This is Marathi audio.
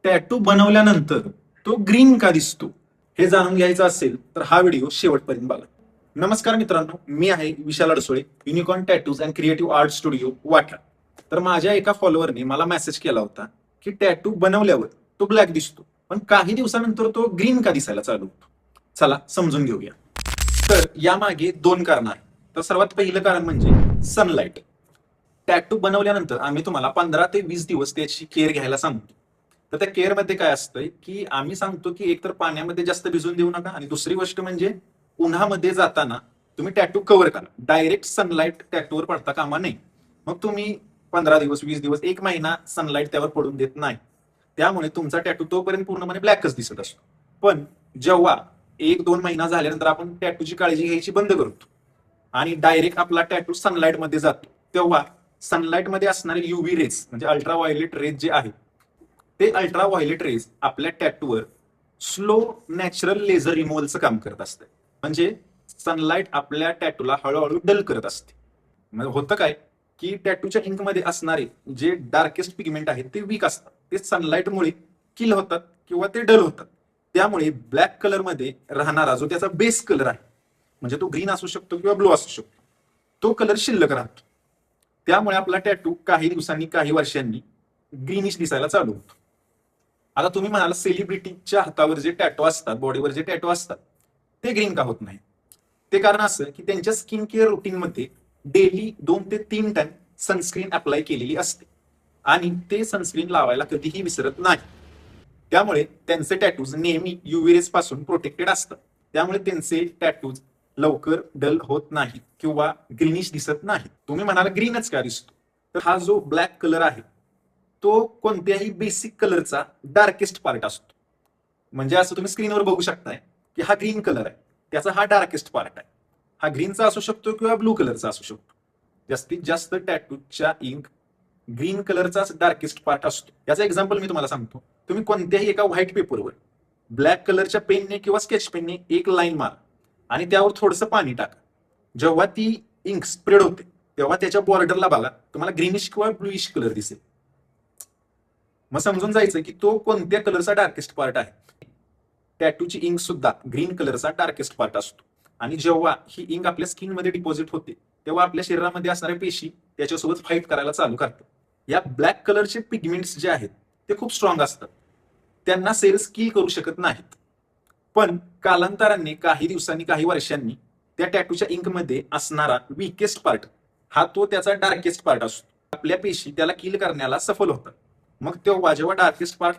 टॅटू बनवल्यानंतर तो ग्रीन का दिसतो हे जाणून घ्यायचं असेल तर हा व्हिडिओ शेवटपर्यंत बघा. नमस्कार मित्रांनो, मी आहे Vishal Adsole, unicorn tattoos and creative art studio वाठा. तर माझ्या एका फॉलोअरने मला मेसेज केला होता की टॅटू बनवल्यावर तो ब्लॅक दिसतो, पण काही दिवसानंतर तो ग्रीन का दिसायला चालू होतो. चला समजून घेऊया. तर यामागे दोन कारण आहेत. तर सर्वात पहिलं कारण म्हणजे सनलाइट. टॅटू बनवल्यानंतर आम्ही तुम्हाला 15 ते 20 दिवस त्याची केअर घ्यायला सांगतो. तर त्या केअर मध्ये काय असतंय की आम्ही सांगतो की एकतर पाण्यामध्ये जास्त भिजून देऊ नका, आणि दुसरी गोष्ट म्हणजे उन्हामध्ये जाताना तुम्ही टॅटू कव्हर करा. डायरेक्ट सनलाइट टॅटूवर पडता कामा नये. मग तुम्ही 15 दिवस, 20 दिवस, एक महिना सनलाइट त्यावर पडून देत नाही, त्यामुळे तुमचा टॅटू तोपर्यंत पूर्णपणे ब्लॅकच दिसत असतो. पण जेव्हा 1-2 महिना झाल्यानंतर आपण टॅटूची काळजी घ्यायची बंद करतो आणि डायरेक्ट आपला टॅटू सनलाइट मध्ये जातो, तेव्हा सनलाइट मध्ये असणारे युव्ही रेज म्हणजे अल्ट्रा व्हायोलेट रेज जे आहेत, ते अल्ट्रा व्हायोलेट रेज आपल्या टॅटूवर स्लो नॅचरल लेझर रिमूव्हलचं काम करत असते. म्हणजे सनलाइट आपल्या टॅटूला हळूहळू डल करत असते. म्हणजे होतं काय की टॅटूच्या इंकमध्ये असणारे जे डार्केस्ट पिगमेंट आहेत ते वीक असतात, ते सनलाइटमुळे किल होतात किंवा ते डल होतात. त्यामुळे ब्लॅक कलर मध्ये राहणारा जो त्याचा बेस कलर आहे, म्हणजे तो ग्रीन असू शकतो किंवा ब्लू असू शकतो, तो कलर शिल्लक राहतो. त्यामुळे आपला टॅटू काही दिवसांनी, काही वर्षांनी ग्रीनिश दिसायला चालू होतो. आता तुम्ही म्हणाल सेलिब्रिटीच्या हातावर जे टॅटू असतात, बॉडीवर जे टॅटू असतात, ते ग्रीन का होत नाही? ते कारण असं की त्यांच्या स्किन केअर रुटीन मध्ये डेली 2 ते 3 टाइम सनस्क्रीन अप्लाय केलेली असते आणि ते सनस्क्रीन लावायला कधीही विसरत नाही. त्यामुळे त्यांचे टॅटूज नेहमी युव्ही रेज पासून प्रोटेक्टेड असतात. त्यामुळे त्यांचे टॅटूज लवकर डल होत नाही किंवा ग्रीनिश दिसत नाही. तुम्ही म्हणाल ग्रीनच का दिसतो? तर हा जो ब्लॅक कलर आहे तो कोणत्याही बेसिक कलरचा डार्केस्ट पार्ट असतो. म्हणजे असं तुम्ही स्क्रीनवर बघू शकताय की हा ग्रीन कलर आहे, त्याचा हा डार्केस्ट पार्ट आहे. हा ग्रीनचा असू शकतो किंवा ब्लू कलरचा असू शकतो. जास्तीत जास्त टॅटूच्या इंक ग्रीन कलरचा डार्केस्ट पार्ट असतो. याचा एक्झाम्पल मी तुम्हाला सांगतो. तुम्ही कोणत्याही एका व्हाईट पेपरवर ब्लॅक कलरच्या पेनने किंवा स्केच पेनने एक लाईन मारा आणि त्यावर थोडंसं पाणी टाका. जेव्हा ती इंक स्प्रेड होते तेव्हा त्याच्या बॉर्डरला बघा, तुम्हाला ग्रीनिश किंवा ब्लूइश कलर दिसेल. मग समजून जायचं की तो कोणत्या कलरचा डार्केस्ट पार्ट आहे. टॅटूची इंक सुद्धा ग्रीन कलरचा डार्केस्ट पार्ट असतो. आणि जेव्हा ही इंक आपल्या स्किन मध्ये डिपॉझिट होते तेव्हा आपल्या शरीरामध्ये असणाऱ्या पेशी त्याच्यासोबत फाईट करायला चालू करतात. या ब्लॅक कलरचे पिगमेंट्स जे आहेत ते खूप स्ट्रॉंग असतात, त्यांना सेल्स किल करू शकत नाहीत. पण कालांतराने, काही दिवसांनी, काही वर्षांनी त्या टॅटूच्या इंक मध्ये असणारा वीकेस्ट पार्ट हा तो त्याचा डार्केस्ट पार्ट असतो. आपल्या पेशी त्याला किल करण्याला सफल होतात. मग तेव्हा जेव्हा डार्केस्ट पार्ट